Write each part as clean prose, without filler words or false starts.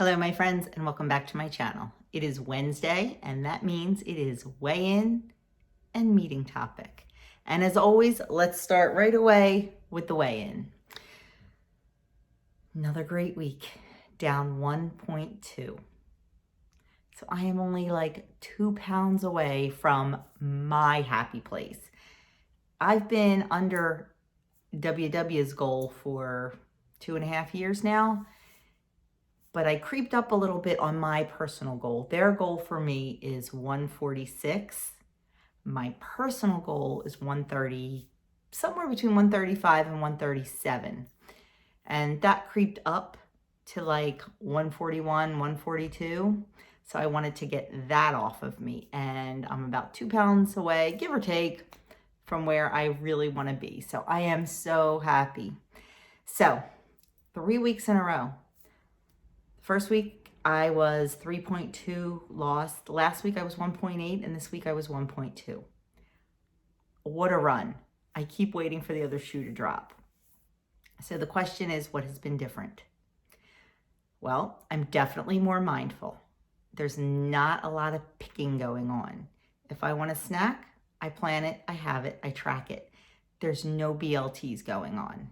Hello, my friends, and welcome back to my channel. It is Wednesday, and that means it is weigh-in and meeting topic. And as always, let's start right away with the weigh-in. Another great week, down 1.2. So I am only like 2 pounds away from my happy place. I've been under WW's goal for 2.5 years now, but I creeped up a little bit on my personal goal. Their goal for me is 146. My personal goal is 130, somewhere between 135 and 137. And that creeped up to like 141, 142. So I wanted to get that off of me. And I'm about 2 pounds away, give or take, from where I really want to be. So I am so happy. So 3 weeks in a row. First week, I was 3.2 lost. Last week, I was 1.8, and this week, I was 1.2. What a run. I keep waiting for the other shoe to drop. So the question is, what has been different? Well, I'm definitely more mindful. There's not a lot of picking going on. If I want a snack, I plan it, I have it, I track it. There's no BLTs going on.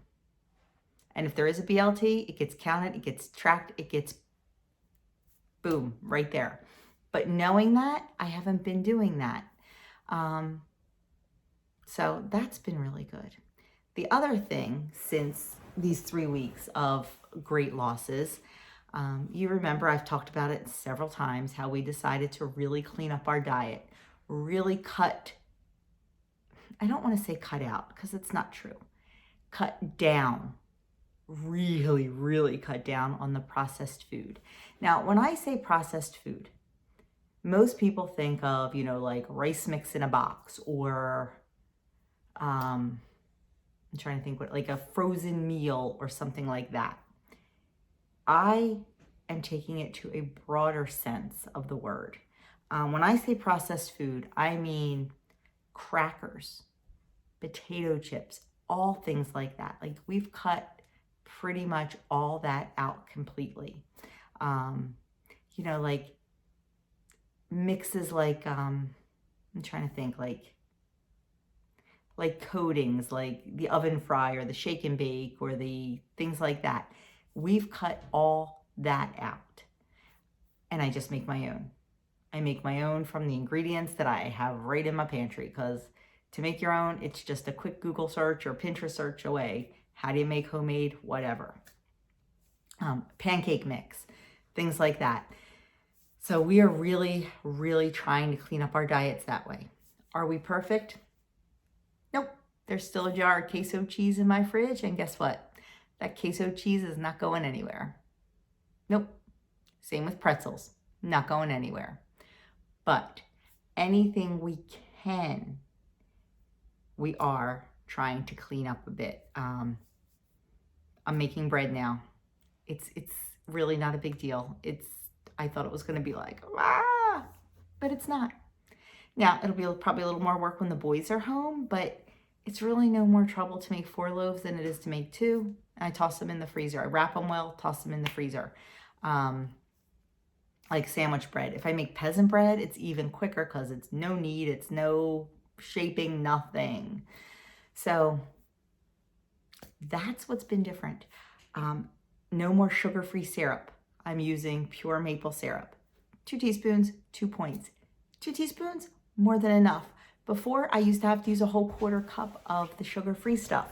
And if there is a BLT, it gets counted, it gets tracked, it gets boom, right there. But knowing that, I haven't been doing that. So that's been really good. The other thing since these 3 weeks of great losses, you remember I've talked about it several times, how we decided to really clean up our diet, really cut, I don't want to say cut out because it's not true, cut down. Really cut down on the processed food. Now, when I say processed food, most people think of, like rice mix in a box or, I'm trying to think what, like a frozen meal or something like that. I am taking it to a broader sense of the word. When I say processed food, I mean crackers, potato chips, all things like that. Like we've cut pretty much all that out completely. Like mixes like, I'm trying to think like coatings, like the oven fry or the shake and bake or the things like that. We've cut all that out and I just make my own. I make my own from the ingredients that I have right in my pantry, because to make your own, it's just a quick Google search or Pinterest search away. How do you make homemade whatever? Pancake mix, things like that. So we are really trying to clean up our diets that way. Are we perfect? Nope. There's still a jar of queso cheese in my fridge, and guess what? That queso cheese is not going anywhere. Nope. Same with pretzels, not going anywhere. But anything we can, we are trying to clean up a bit. I'm making bread now. It's really not a big deal. I thought it was going to be like, but it's not. Now, it'll be probably a little more work when the boys are home, but it's really no more trouble to make 4 loaves than it is to make 2. And I toss them in the freezer. I wrap them well, toss them in the freezer. Like sandwich bread. If I make peasant bread, it's even quicker because it's no knead, it's no shaping, nothing. So that's what's been different. No more sugar-free syrup. I'm using pure maple syrup. 2 teaspoons, 2 points. 2 teaspoons, more than enough. Before, I used to have to use a whole 1/4 cup of the sugar-free stuff.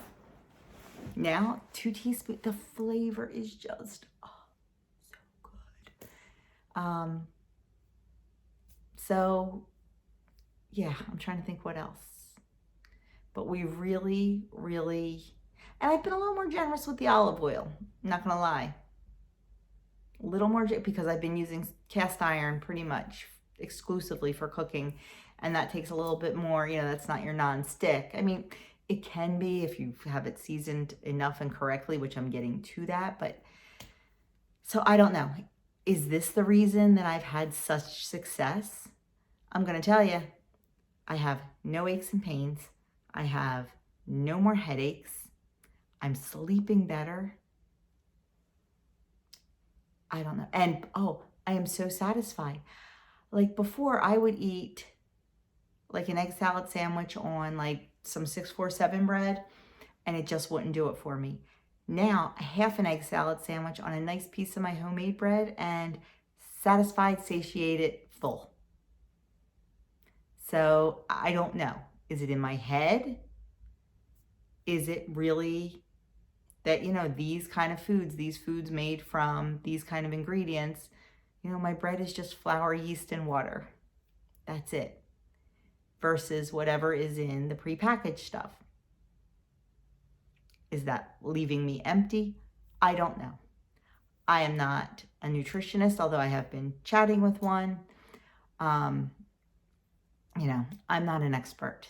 Now, 2 teaspoons, the flavor is just, so good. So, yeah, I'm trying to think what else. But we really, and I've been a little more generous with the olive oil, not gonna lie. A little more, because I've been using cast iron pretty much exclusively for cooking, and that takes a little bit more, that's not your non-stick. I mean, it can be if you have it seasoned enough and correctly, which I'm getting to that, but so I don't know. Is this the reason that I've had such success? I'm gonna tell you, I have no aches and pains. I have no more headaches. I'm sleeping better. I don't know. And oh, I am so satisfied. Like before, I would eat like an egg salad sandwich on like some 647 bread, and it just wouldn't do it for me. Now, a half an egg salad sandwich on a nice piece of my homemade bread, and satisfied, satiated, full. So I don't know. Is it in my head? Is it really that, these kind of foods, these foods made from these kind of ingredients, my bread is just flour, yeast, and water. That's it. Versus whatever is in the prepackaged stuff. Is that leaving me empty? I don't know. I am not a nutritionist, although I have been chatting with one. I'm not an expert.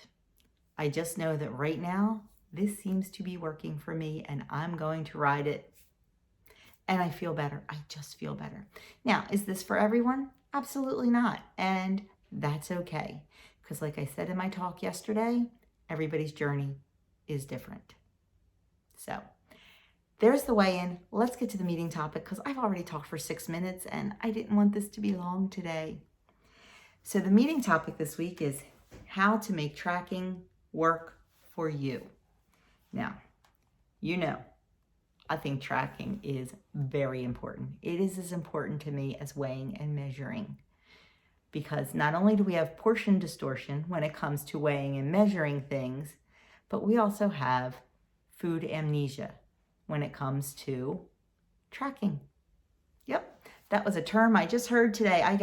I just know that right now, this seems to be working for me, and I'm going to ride it. And I feel better. I just feel better. Now, is this for everyone? Absolutely not. And that's okay. Because like I said in my talk yesterday, everybody's journey is different. So there's the weigh-in. Let's get to the meeting topic because I've already talked for 6 minutes and I didn't want this to be long today. So the meeting topic this week is how to make tracking work for you. Now, I think tracking is very important. It is as important to me as weighing and measuring, because not only do we have portion distortion when it comes to weighing and measuring things, but we also have food amnesia when it comes to tracking. Yep, that was a term I just heard today. I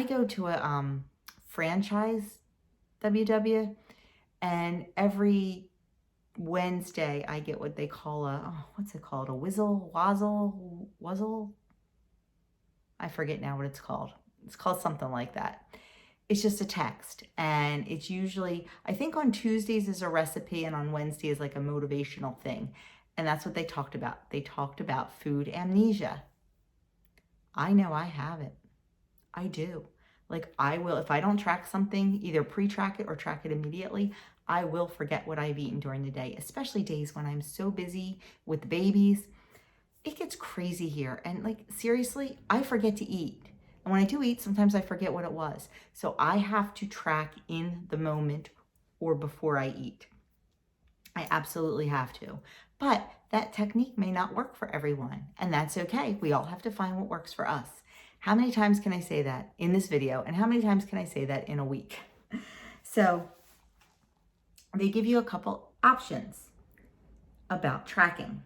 go to a franchise WW, and every Wednesday I get what they call what's it called? A wuzzle? I forget now what it's called. It's called something like that. It's just a text, and it's usually, I think on Tuesdays is a recipe, and on Wednesday is like a motivational thing. And that's what they talked about. They talked about food amnesia. I know I have it. I do. Like I will, if I don't track something, either pre-track it or track it immediately, I will forget what I've eaten during the day, especially days when I'm so busy with the babies. It gets crazy here. And like, seriously, I forget to eat. And when I do eat, sometimes I forget what it was. So I have to track in the moment or before I eat. I absolutely have to. But that technique may not work for everyone, and that's okay. We all have to find what works for us. How many times can I say that in this video, and how many times can I say that in a week? So they give you a couple options about tracking.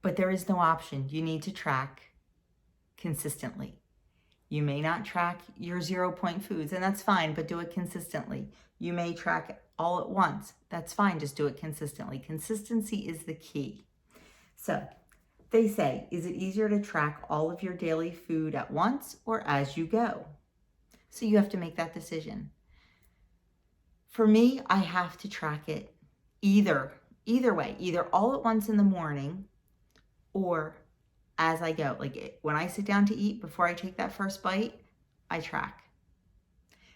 But there is no option. You need to track consistently. You may not track your 0-point foods, and that's fine, but do it consistently. You may track all at once. That's fine, just do it consistently. Consistency is the key. So they say, is it easier to track all of your daily food at once or as you go? So you have to make that decision. For me, I have to track it either way, either all at once in the morning or as I go. Like when I sit down to eat, before I take that first bite, I track.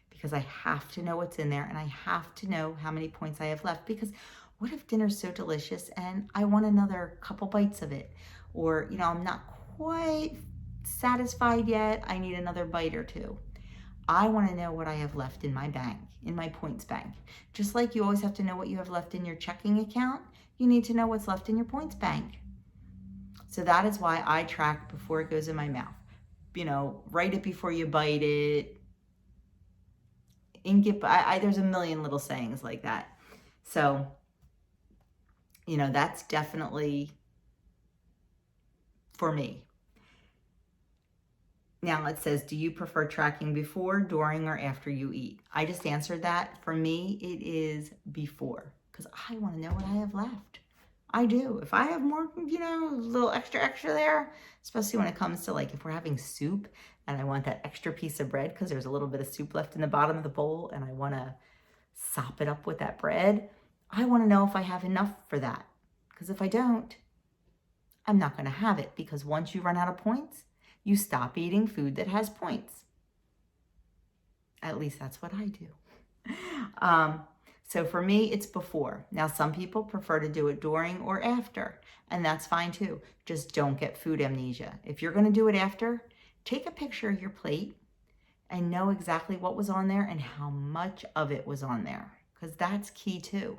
Because I have to know what's in there, and I have to know how many points I have left. Because what if dinner's so delicious and I want another couple bites of it? Or, I'm not quite satisfied yet. I need another bite or two. I want to know what I have left in my bank, in my points bank. Just like you always have to know what you have left in your checking account, you need to know what's left in your points bank. So that is why I track before it goes in my mouth. Write it before you bite it. There's a million little sayings like that. So, that's definitely for me. Now it says, do you prefer tracking before, during, or after you eat? I just answered that. For me, it is before, because I want to know what I have left. I do. If I have more, a little extra there, especially when it comes to like if we're having soup and I want that extra piece of bread because there's a little bit of soup left in the bottom of the bowl and I want to sop it up with that bread, I want to know if I have enough for that. Because if I don't, I'm not going to have it, because once you run out of points, you stop eating food that has points. At least that's what I do. So for me, it's before. Now, some people prefer to do it during or after, and that's fine too. Just don't get food amnesia. If you're going to do it after, take a picture of your plate and know exactly what was on there and how much of it was on there, because that's key too.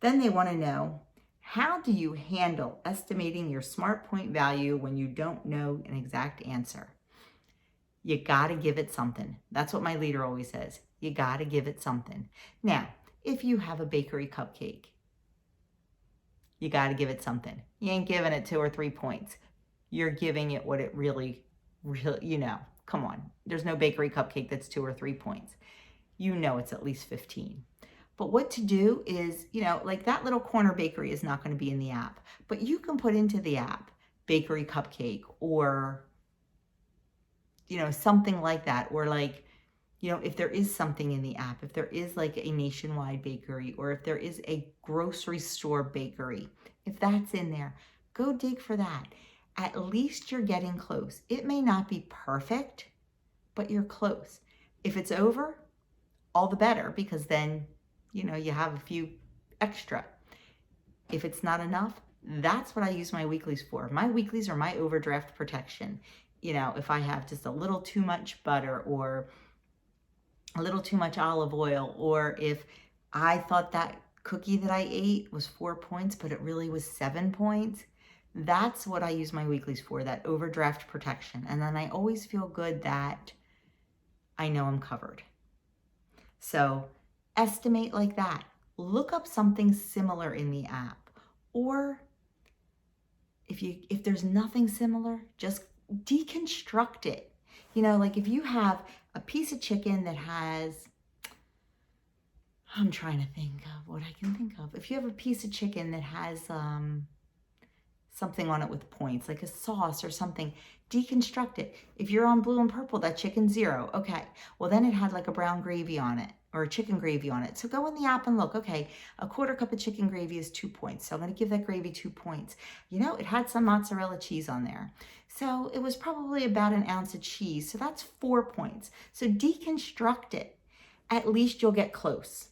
Then they want to know, how do you handle estimating your smart point value when you don't know an exact answer? You got to give it something. That's what my leader always says. You got to give it something. Now, if you have a bakery cupcake, you got to give it something. You ain't giving it 2 or 3 points. You're giving it what it really, come on. There's no bakery cupcake that's 2 or 3 points. You know it's at least 15. But what to do is, like that little corner bakery is not going to be in the app, but you can put into the app bakery cupcake or, something like that. Or like, if there is something in the app, if there is like a nationwide bakery, or if there is a grocery store bakery, if that's in there, go dig for that. At least you're getting close. It may not be perfect, but you're close. If it's over, all the better, because then, you have a few extra. If it's not enough, that's what I use my weeklies for. My weeklies are my overdraft protection. If I have just a little too much butter or a little too much olive oil, or if I thought that cookie that I ate was 4 points, but it really was 7 points, that's what I use my weeklies for, that overdraft protection. And then I always feel good that I know I'm covered. So estimate like that. Look up something similar in the app. Or if there's nothing similar, just deconstruct it. Like if you have a piece of chicken that has, I'm trying to think of what I can think of. If you have a piece of chicken that has something on it with points, like a sauce or something, deconstruct it. If you're on blue and purple, that chicken's 0. Okay, well then it had like a brown gravy on it or a chicken gravy on it. So go in the app and look, okay, a 1/4 cup of chicken gravy is 2 points. So I'm gonna give that gravy 2 points. It had some mozzarella cheese on there. So it was probably about 1 ounce of cheese. So that's 4 points. So deconstruct it. At least you'll get close.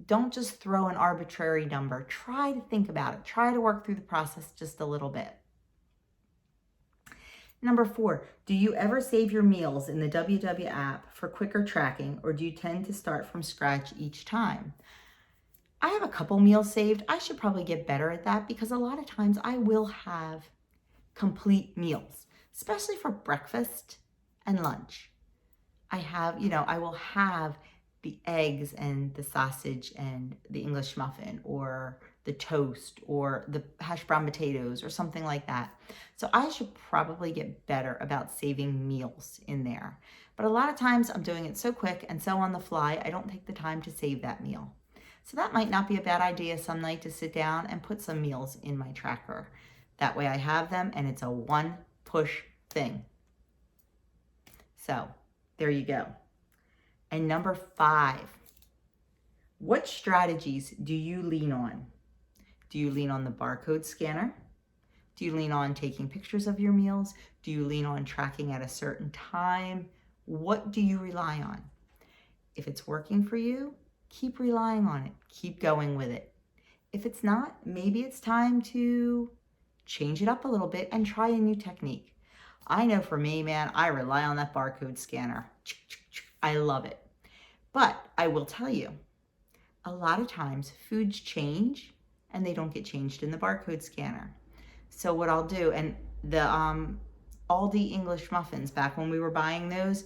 Don't just throw an arbitrary number. Try to think about it. Try to work through the process just a little bit. Number 4, do you ever save your meals in the WW app for quicker tracking, or do you tend to start from scratch each time? I have a couple meals saved. I should probably get better at that, because a lot of times I will have complete meals, especially for breakfast and lunch. I will have the eggs and the sausage and the English muffin, or the toast, or the hash brown potatoes, or something like that. So I should probably get better about saving meals in there. But a lot of times I'm doing it so quick and so on the fly, I don't take the time to save that meal. So that might not be a bad idea some night, to sit down and put some meals in my tracker. That way I have them and it's a one push thing. So there you go. And number 5, what strategies do you lean on? Do you lean on the barcode scanner? Do you lean on taking pictures of your meals? Do you lean on tracking at a certain time? What do you rely on? If it's working for you, keep relying on it. Keep going with it. If it's not, maybe it's time to change it up a little bit and try a new technique. I know for me, man, I rely on that barcode scanner. I love it. But I will tell you, a lot of times foods change and they don't get changed in the barcode scanner. So what I'll do, and the Aldi English muffins, back when we were buying those,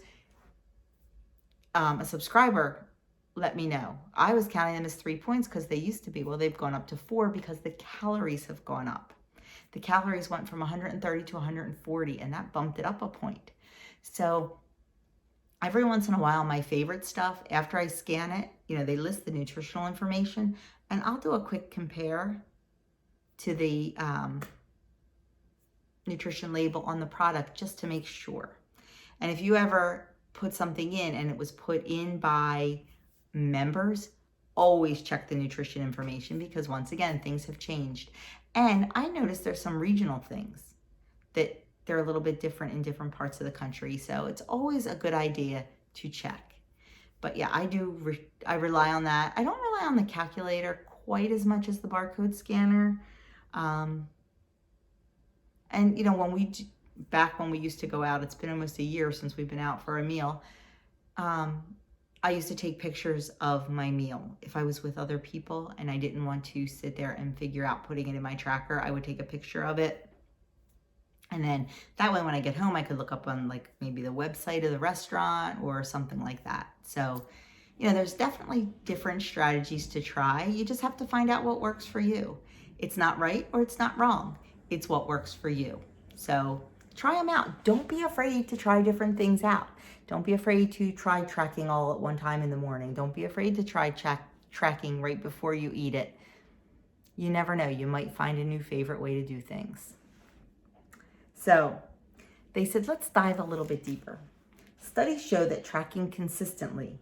a subscriber let me know. I was counting them as 3 points because they used to be. Well, they've gone up to 4 because the calories have gone up. The calories went from 130 to 140, and that bumped it up a point. So every once in a while, my favorite stuff, after I scan it, they list the nutritional information, and I'll do a quick compare to the nutrition label on the product just to make sure. And if you ever put something in and it was put in by members, always check the nutrition information, because once again, things have changed. And I noticed there's some regional things that they're a little bit different in different parts of the country. So it's always a good idea to check. But yeah, I rely on that. I don't rely on the calculator quite as much as the barcode scanner. And you know, back when we used to go out, it's been almost a year since we've been out for a meal. I used to take pictures of my meal. If I was with other people and I didn't want to sit there and figure out putting it in my tracker, I would take a picture of it. And then that way when I get home, I could look up on like maybe the website of the restaurant or something like that. So, you know, there's definitely different strategies to try. You just have to find out what works for you. It's not right or it's not wrong. It's what works for you. So try them out. Don't be afraid to try different things out. Don't be afraid to try tracking all at one time in the morning. Don't be afraid to try tracking right before you eat it. You never know. You might find a new favorite way to do things. So they said, let's dive a little bit deeper. Studies show that tracking consistently,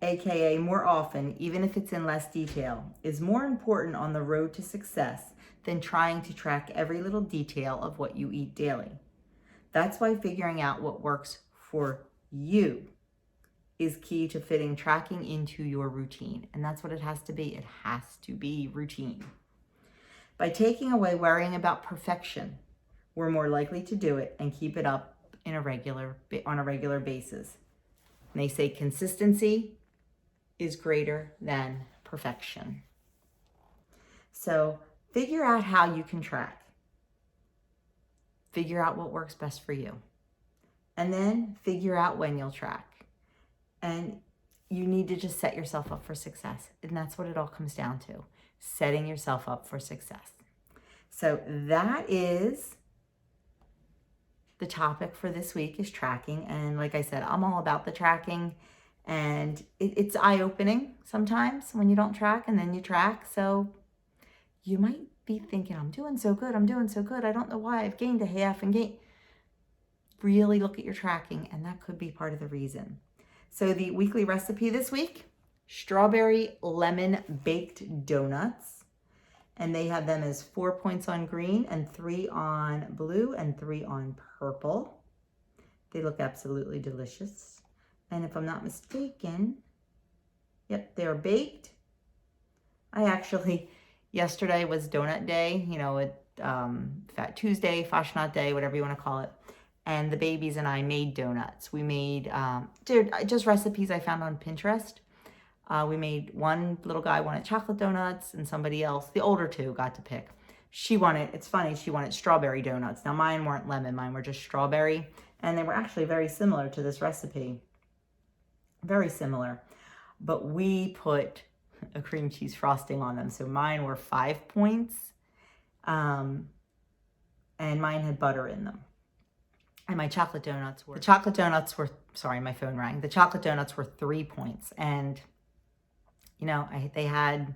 aka more often, even if it's in less detail, is more important on the road to success than trying to track every little detail of what you eat daily. That's why figuring out what works for you is key to fitting tracking into your routine. And that's what it has to be. It has to be routine. By taking away worrying about perfection, we're more likely to do it and keep it up on a regular basis. And they say consistency is greater than perfection. So figure out how you can track. Figure out what works best for you. And then figure out when you'll track. And you need to just set yourself up for success. And that's what it all comes down to. Setting yourself up for success. So that is the topic for this week, is tracking. And like I said, I'm all about the tracking. And it's eye-opening sometimes when you don't track and then you track. So you might be thinking, I'm doing so good. I don't know why I've gained a half and gained. Really look at your tracking, and that could be part of the reason. So the weekly recipe this week, strawberry lemon baked donuts. And they have them as 4 points on green and 3 on blue and 3 on purple. They look absolutely delicious. And if I'm not mistaken, yep, they're baked. Yesterday was donut day, you know, Fat Tuesday, Fashionat Day, whatever you want to call it. And the babies and I made donuts. We made, just recipes I found on Pinterest. We made, one little guy wanted chocolate donuts and somebody else, the older two, got to pick. It's funny, she wanted strawberry donuts. Now mine weren't lemon, mine were just strawberry. And they were actually very similar to this recipe. Very similar. But we put a cream cheese frosting on them. So mine were 5 points. And mine had butter in them. And my chocolate donuts were, sorry, my phone rang. The chocolate donuts were 3 points. And, you know, they had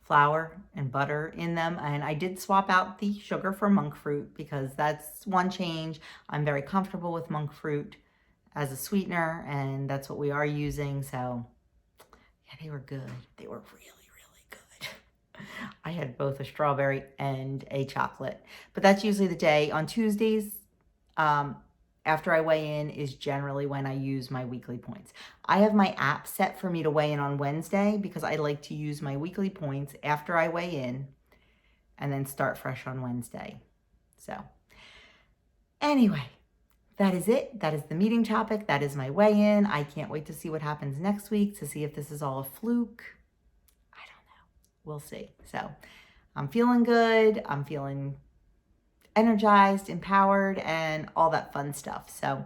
flour and butter in them. And I did swap out the sugar for monk fruit because that's one change. I'm very comfortable with monk fruit as a sweetener, and that's what we are using. So, yeah, they were good. They were really, really good. I had both a strawberry and a chocolate. But that's usually the day. On Tuesdays, after I weigh in is generally when I use my weekly points. I have my app set for me to weigh in on Wednesday because I like to use my weekly points after I weigh in and then start fresh on Wednesday. So anyway, that is it. That is the meeting topic. That is my weigh-in. I can't wait to see what happens next week, to see if this is all a fluke. I don't know. We'll see. So I'm feeling good. I'm feeling energized, empowered, and all that fun stuff. So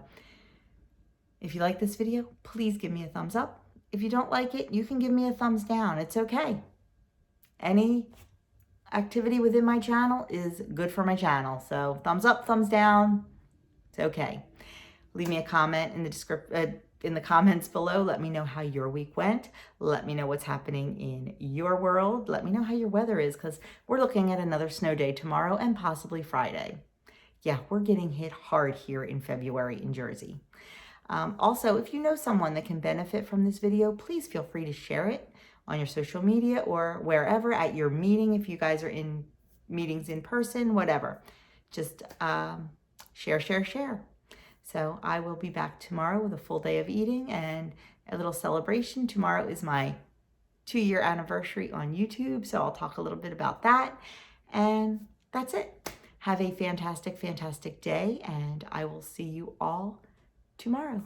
if you like this video, please give me a thumbs up. If you don't like it, you can give me a thumbs down. It's okay. Any activity within my channel is good for my channel. So thumbs up, thumbs down, it's okay. Leave me a comment in the comments below. Let me know how your week went. Let me know what's happening in your world. Let me know how your weather is, because we're looking at another snow day tomorrow and possibly Friday. Yeah, we're getting hit hard here in February in Jersey. Also, if you know someone that can benefit from this video, please feel free to share it on your social media or wherever, at your meeting, if you guys are in meetings in person, whatever. Just share. So I will be back tomorrow with a full day of eating and a little celebration. Tomorrow is my 2-year anniversary on YouTube, so I'll talk a little bit about that. And that's it. Have a fantastic, fantastic day, and I will see you all tomorrow.